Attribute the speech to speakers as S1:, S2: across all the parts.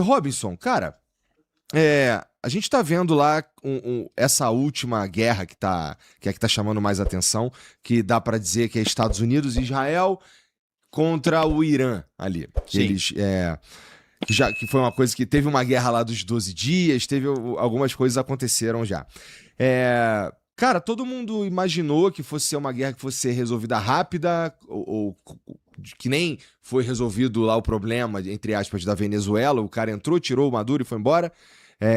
S1: Robinson, cara, a gente tá vendo lá essa última guerra que é que tá chamando mais atenção, que dá pra dizer que é Estados Unidos e Israel contra o Irã ali. Que
S2: Sim.
S1: eles, que foi uma coisa que teve uma guerra lá dos 12 dias, algumas coisas aconteceram já. Cara, todo mundo imaginou que fosse ser uma guerra que fosse ser resolvida rápida, ou que nem foi resolvido lá o problema, entre aspas, da Venezuela. O cara entrou, tirou o Maduro e foi embora.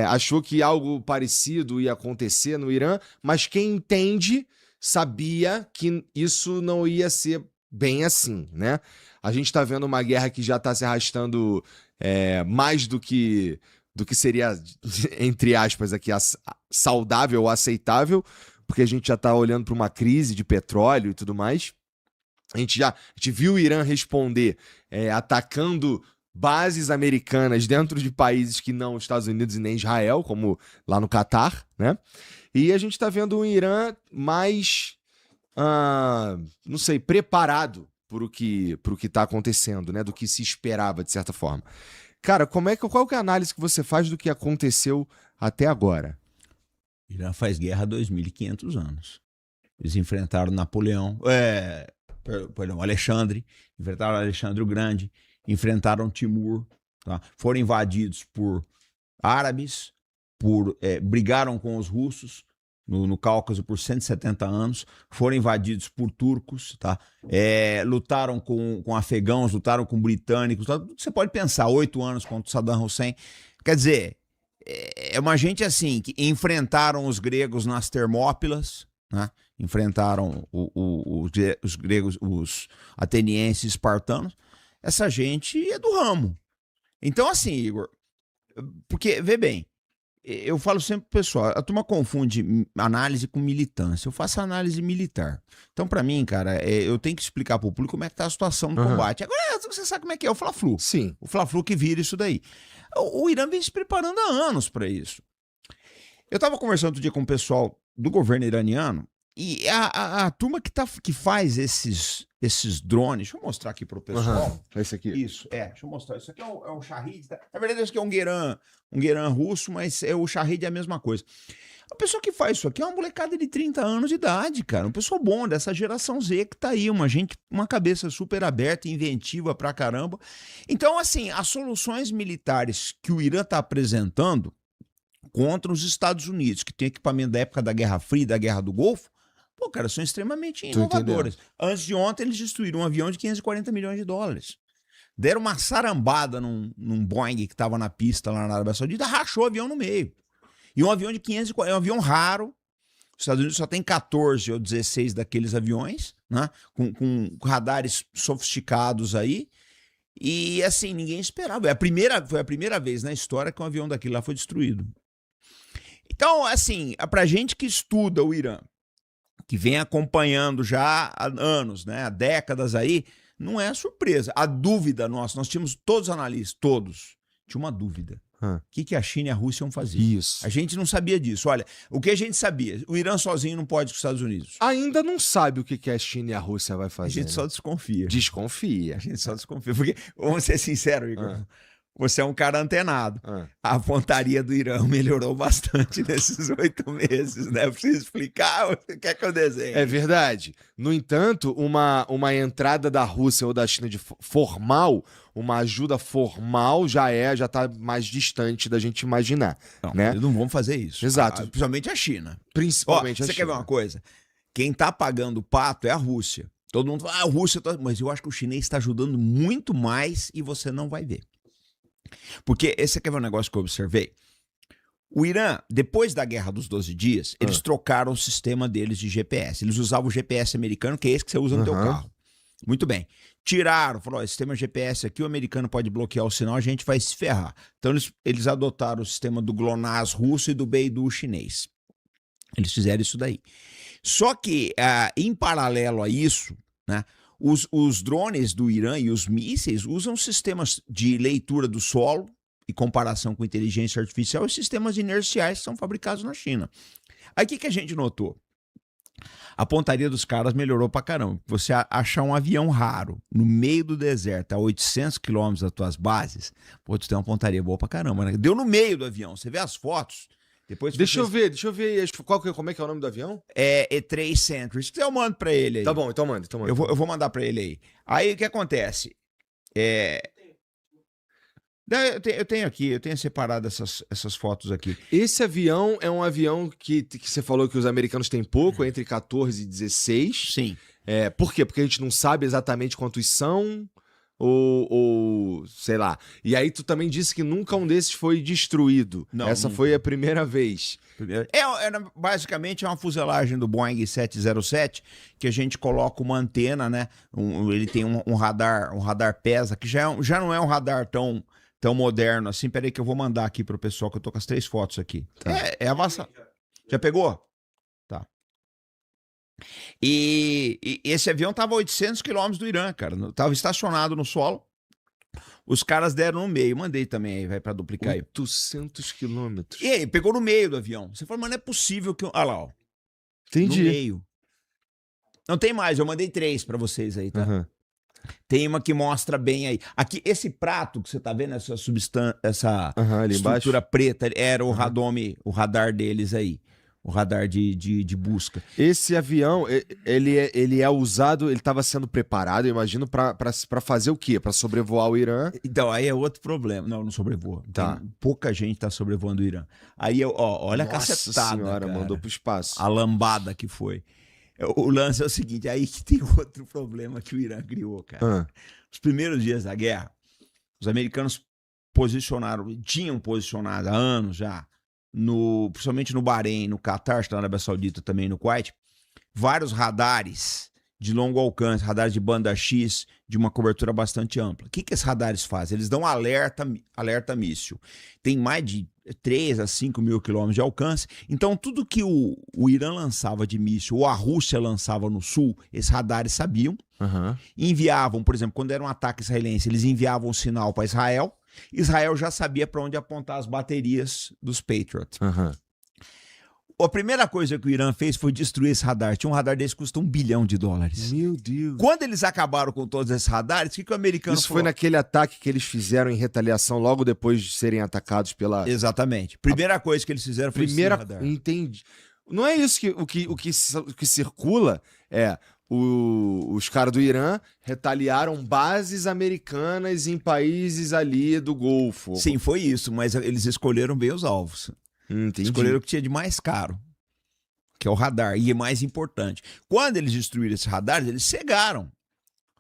S1: Achou que algo parecido ia acontecer no Irã, mas quem entende sabia que isso não ia ser bem assim, né? A gente tá vendo uma guerra que já tá se arrastando mais do que seria, entre aspas, aqui, saudável ou aceitável, porque a gente já tá olhando para uma crise de petróleo e tudo mais. A gente viu o Irã responder atacando bases americanas dentro de países que não os Estados Unidos e nem Israel, como lá no Catar, né? E a gente tá vendo um Irã mais, não sei, preparado pro que tá acontecendo, né? Do que se esperava, de certa forma. Cara, qual que é a análise que você faz do que aconteceu até agora?
S2: Irã faz guerra há 2.500 anos. Eles enfrentaram Napoleão, Alexandre, enfrentaram Alexandre o Grande, enfrentaram Timur, tá? Foram invadidos por árabes, brigaram com os russos no Cáucaso por 170 anos, foram invadidos por turcos, tá? Lutaram com afegãos, lutaram com britânicos, tá? Você pode pensar, 8 anos contra o Saddam Hussein. Quer dizer, é uma gente assim, que enfrentaram os gregos nas Termópilas, né? Enfrentaram os gregos, os atenienses, espartanos. Essa gente é do ramo. Então, assim, Igor, porque, vê bem, eu falo sempre pro pessoal, a turma confunde análise com militância. Eu faço análise militar. Então, pra mim, cara, eu tenho que explicar pro público como é que tá a situação do combate. Agora, você sabe como é que é o Fla-Flu.
S1: Sim.
S2: O Fla-Flu que vira isso daí. O Irã vem se preparando há anos pra isso. Eu tava conversando outro dia com o pessoal do governo iraniano e a turma que faz esses drones, deixa eu mostrar aqui pro pessoal.
S1: Esse aqui.
S2: Isso, deixa eu mostrar. Isso aqui é o Shahid. Na verdade, isso aqui é um Gueran russo, mas o Shahid é a mesma coisa. A pessoa que faz isso aqui é uma molecada de 30 anos de idade, cara. Um pessoal bom dessa geração Z que tá aí, uma cabeça super aberta, inventiva pra caramba. Então, assim, as soluções militares que o Irã tá apresentando contra os Estados Unidos, que tem equipamento da época da Guerra Fria, da Guerra do Golfo, pô, cara, são extremamente inovadoras. Antes de ontem, eles destruíram um avião de 540 milhões de dólares. Deram uma sarambada num Boeing que estava na pista lá na Arábia Saudita, rachou o avião no meio. E um avião de 540, é um avião raro. Os Estados Unidos só tem 14 ou 16 daqueles aviões, né? Com radares sofisticados aí. E assim, ninguém esperava. Foi a primeira vez na história que um avião daquele lá foi destruído. Então, assim, pra gente que estuda o Irã, que vem acompanhando já há anos, né, há décadas aí, não é surpresa. A dúvida nossa, nós tínhamos todos os analistas, todos, tinha uma dúvida. O que a China e a Rússia iam fazer?
S1: Isso.
S2: A gente não sabia disso. Olha, o que a gente sabia? O Irã sozinho não pode com os Estados Unidos.
S1: Ainda não sabe o que a China e a Rússia vai fazer.
S2: A gente só desconfia.
S1: Desconfia.
S2: A gente só desconfia. Porque, vamos ser sinceros, Igor, você é um cara antenado. A pontaria do Irã melhorou bastante nesses 8 meses, né? Eu preciso explicar ou você quer que eu desenhe?
S1: É verdade. No entanto, uma entrada da Rússia ou da China formal, uma ajuda formal já tá mais distante da gente imaginar.
S2: Não,
S1: né?
S2: eles não vão fazer isso.
S1: Exato.
S2: Principalmente a China.
S1: Principalmente a China.
S2: Você quer ver uma coisa? Quem tá pagando o pato é a Rússia. Todo mundo fala, a Rússia... Mas eu acho que o chinês está ajudando muito mais e você não vai ver. Porque esse aqui é um negócio que eu observei. O Irã, depois da Guerra dos 12 Dias, eles trocaram o sistema deles de GPS. Eles usavam o GPS americano, que é esse que você usa no teu carro. Muito bem. Tiraram, falou, sistema GPS aqui, o americano pode bloquear o sinal, a gente vai se ferrar. Então eles adotaram o sistema do GLONASS russo e do Beidou chinês. Eles fizeram isso daí. Só que, em paralelo a isso, né, os drones do Irã e os mísseis usam sistemas de leitura do solo e comparação com inteligência artificial e sistemas inerciais que são fabricados na China. Aí o que a gente notou? A pontaria dos caras melhorou pra caramba. Você achar um avião raro no meio do deserto, a 800 quilômetros das tuas bases, pô, tu tem uma pontaria boa pra caramba, né? Deu no meio do avião. Você vê as fotos. Depois
S1: Deixa eu ver aí. Como é que é o nome do avião?
S2: É E3 Century. Se quiser, eu mando pra ele aí.
S1: Tá bom, então manda.
S2: Eu vou mandar pra ele aí. Aí o que acontece? Eu tenho separado essas fotos aqui.
S1: Esse avião é um avião que você falou que os americanos têm pouco, entre 14 e 16.
S2: Sim.
S1: Por quê? Porque a gente não sabe exatamente quantos são, ou sei lá. E aí tu também disse que nunca um desses foi destruído.
S2: Não,
S1: Essa
S2: nunca.
S1: foi a primeira vez.
S2: Basicamente é uma fuselagem do Boeing 707 que a gente coloca uma antena, né? Ele tem um radar PESA, que já não é um radar tão moderno assim. Peraí que eu vou mandar aqui pro pessoal, que eu tô com as 3 fotos aqui.
S1: Tá.
S2: É avançado. Já pegou? Tá. E esse avião tava a 800 quilômetros do Irã, cara. Tava estacionado no solo. Os caras deram no meio. Mandei também aí, vai pra duplicar aí.
S1: 800 quilômetros.
S2: E aí, pegou no meio do avião. Você falou, mas não é possível que... Olha lá, ó.
S1: Entendi.
S2: No meio. Não tem mais, eu mandei 3 pra vocês aí, tá?
S1: Uhum.
S2: Tem uma que mostra bem aí. Aqui, esse prato que você tá vendo, essa substância, essa
S1: Ali
S2: estrutura
S1: embaixo.
S2: preta, era o o radar deles aí. O radar de busca.
S1: Esse avião, ele é usado, ele estava sendo preparado, eu imagino, para fazer o quê? Para sobrevoar o Irã?
S2: Então, aí é outro problema. Não sobrevoa.
S1: Tá.
S2: Pouca gente tá sobrevoando o Irã. Aí, olha a
S1: Nossa
S2: cacetada,
S1: senhora,
S2: cara.
S1: mandou pro espaço.
S2: A lambada que foi. O lance é o seguinte, aí que tem outro problema que o Irã criou, cara. Os primeiros dias da guerra, os americanos tinham posicionado há anos já, principalmente no Bahrein, no Catar, na Arábia Saudita, também no Kuwait, vários radares de longo alcance, radares de banda X, de uma cobertura bastante ampla. O que esses radares fazem? Eles dão alerta míssil. Tem mais de 3 a 5 mil quilômetros de alcance. Então, tudo que o Irã lançava de míssil ou a Rússia lançava no sul, esses radares sabiam.
S1: Uhum.
S2: Enviavam, por exemplo, quando era um ataque israelense, eles enviavam um sinal para Israel. Israel já sabia para onde apontar as baterias dos Patriot.
S1: Uhum.
S2: A primeira coisa que o Irã fez foi destruir esse radar. Tinha um radar desse que custa $1 bilhão.
S1: Meu Deus.
S2: Quando eles acabaram com todos esses radares, o que o americano
S1: Isso
S2: falou?
S1: foi naquele ataque que eles fizeram em retaliação logo depois de serem atacados pela...
S2: Exatamente. Primeira coisa que eles fizeram foi destruir o radar.
S1: Entendi. Não é isso que o que circula os caras do Irã retaliaram bases americanas em países ali do Golfo.
S2: Sim, foi isso, mas eles escolheram bem os alvos.
S1: Entendi.
S2: Escolheram o que tinha de mais caro, que é o radar, e é mais importante. Quando eles destruíram esses radares, eles cegaram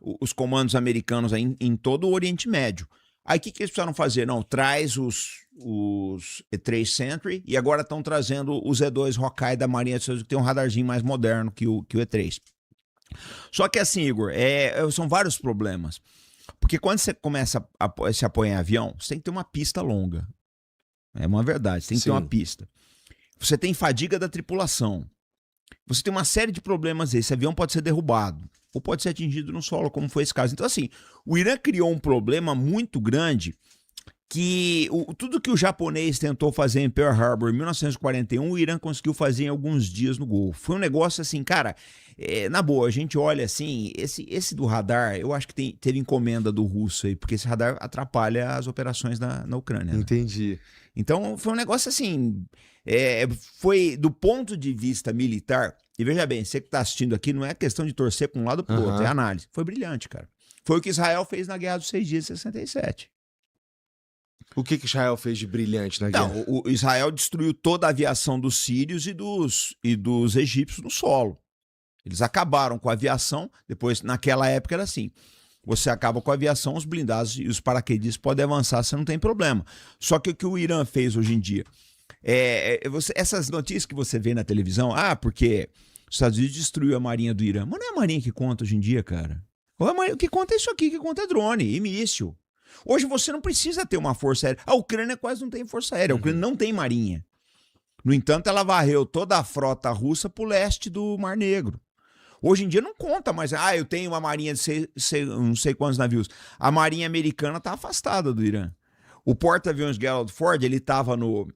S2: os comandos americanos em todo o Oriente Médio. Aí o que eles precisaram fazer? Não, traz os E3 Sentry e agora estão trazendo os E2 Hawkeye da Marinha dos Estados Unidos, que tem um radarzinho mais moderno que o E3. Só que assim, Igor, são vários problemas. Porque quando você começa a se apoiar em avião, você tem que ter uma pista longa. É uma verdade, você tem que ter uma pista. Você tem fadiga da tripulação. Você tem uma série de problemas aí. Esse avião pode ser derrubado ou pode ser atingido no solo, como foi esse caso. Então, assim, o Irã criou um problema muito grande que tudo que o japonês tentou fazer em Pearl Harbor em 1941, o Irã conseguiu fazer em alguns dias no Golfo. Foi um negócio assim, cara, na boa, a gente olha assim, esse do radar, eu acho que teve encomenda do russo aí, porque esse radar atrapalha as operações na Ucrânia. Né?
S1: Entendi.
S2: Então, foi um negócio assim, foi do ponto de vista militar, e veja bem, você que está assistindo aqui, não é questão de torcer para um lado ou para o outro, é análise. Foi brilhante, cara. Foi o que Israel fez na Guerra dos 6 Dias de 67.
S1: O que Israel fez de brilhante na guerra?
S2: Não, o Israel destruiu toda a aviação dos sírios e dos egípcios no solo. Eles acabaram com a aviação, depois, naquela época era assim, você acaba com a aviação, os blindados e os paraquedistas podem avançar, você não tem problema. Só que o que o Irã fez hoje em dia, essas notícias que você vê na televisão, porque os Estados Unidos destruiu a marinha do Irã, mas não é a marinha que conta hoje em dia, cara. O que conta é isso aqui, o que conta é drone e míssil. Hoje você não precisa ter uma força aérea. A Ucrânia quase não tem força aérea. A Ucrânia não tem marinha. No entanto, ela varreu toda a frota russa para o leste do Mar Negro. Hoje em dia não conta mais. Eu tenho uma marinha de não sei quantos navios. A marinha americana está afastada do Irã. O porta-aviões Gerald Ford, ele estava no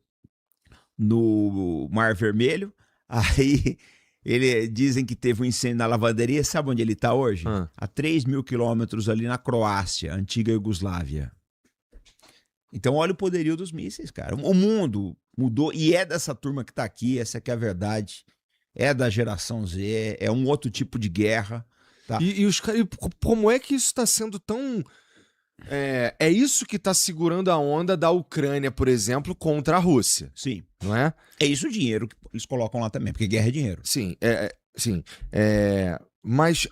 S2: Mar Vermelho. Aí Dizem que teve um incêndio na lavanderia. Sabe onde ele está hoje? A 3.000 quilômetros ali na Croácia, antiga Iugoslávia. Então olha o poderio dos mísseis, cara. O mundo mudou e é dessa turma que está aqui, essa que é a verdade. É da geração Z, é um outro tipo de guerra. Tá?
S1: E como é que isso está sendo tão... É isso que está segurando a onda da Ucrânia, por exemplo, contra a Rússia.
S2: Sim.
S1: Não é?
S2: É isso o dinheiro que eles colocam lá também, porque guerra é dinheiro.
S1: Sim, sim. Mas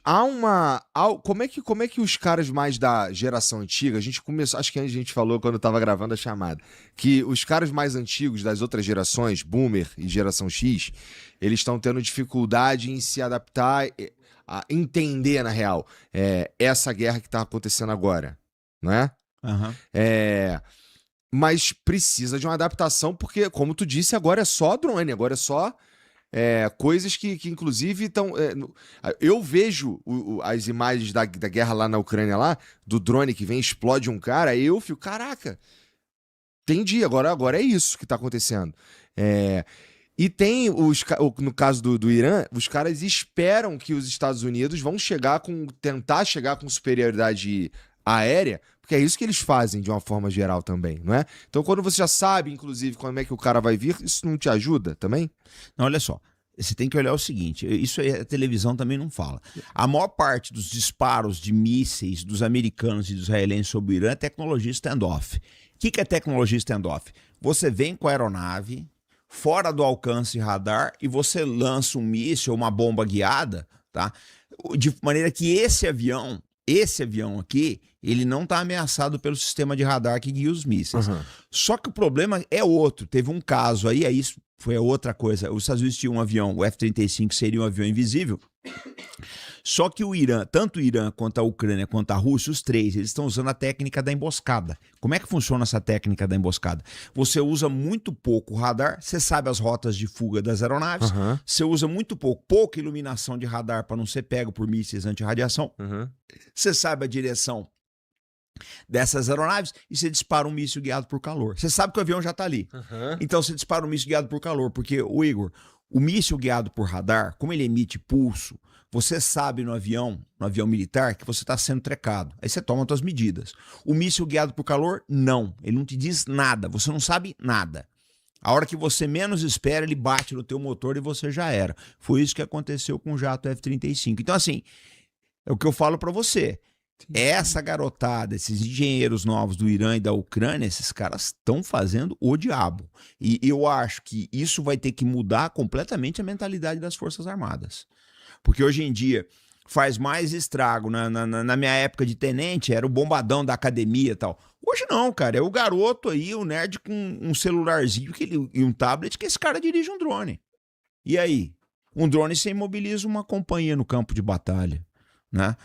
S1: como é que os caras mais da geração antiga, a gente começou, acho que a gente falou quando estava gravando a chamada, que os caras mais antigos das outras gerações, Boomer e geração X, eles estão tendo dificuldade em se adaptar, a entender, na real, essa guerra que está acontecendo agora, não é?
S2: Uhum.
S1: Mas precisa de uma adaptação, porque, como tu disse, agora é só drone, agora é só coisas que inclusive estão... eu vejo as imagens da guerra lá na Ucrânia, lá, do drone que vem, explode um cara, aí eu fico, caraca, entendi, agora é isso que tá acontecendo. E tem, no caso do Irã, os caras esperam que os Estados Unidos vão tentar chegar com superioridade aérea, porque é isso que eles fazem de uma forma geral também, não é? Então quando você já sabe, inclusive, como é que o cara vai vir, isso não te ajuda também?
S2: Não, olha só, você tem que olhar o seguinte, isso aí a televisão também não fala. A maior parte dos disparos de mísseis dos americanos e dos israelenses sobre o Irã é tecnologia standoff. O que é tecnologia standoff? Você vem com a aeronave fora do alcance radar e você lança um míssil ou uma bomba guiada, tá? De maneira que esse avião aqui, ele não está ameaçado pelo sistema de radar que guia os mísseis.
S1: Uhum.
S2: Só que o problema é outro. Teve um caso aí isso foi outra coisa. Os Estados Unidos tinham um avião, o F-35 seria um avião invisível. Só que o Irã, tanto o Irã quanto a Ucrânia quanto a Rússia, os três, eles estão usando a técnica da emboscada. Como é que funciona essa técnica da emboscada? Você usa muito pouco radar, você sabe as rotas de fuga das aeronaves, você usa muito pouca iluminação de radar para não ser pego por mísseis anti-radiação, você sabe a direção dessas aeronaves e você dispara um míssil guiado por calor. Você sabe que o avião já está ali. Então você dispara um míssil guiado por calor, porque, Igor, o míssil guiado por radar, como ele emite pulso, você sabe no avião militar, que você está sendo trecado. Aí você toma as suas medidas. O míssil guiado por calor, não. Ele não te diz nada. Você não sabe nada. A hora que você menos espera, ele bate no teu motor e você já era. Foi isso que aconteceu com o jato F-35. Então, assim, é o que eu falo para você. Essa garotada, esses engenheiros novos do Irã e da Ucrânia, esses caras estão fazendo o diabo. E eu acho que isso vai ter que mudar completamente a mentalidade das Forças Armadas. Porque hoje em dia faz mais estrago. Na minha época de tenente, era o bombadão da academia e tal. Hoje não, cara. É o garoto aí, o nerd com um celularzinho e um tablet, que esse cara dirige um drone. E aí? Um drone você imobiliza uma companhia no campo de batalha, né?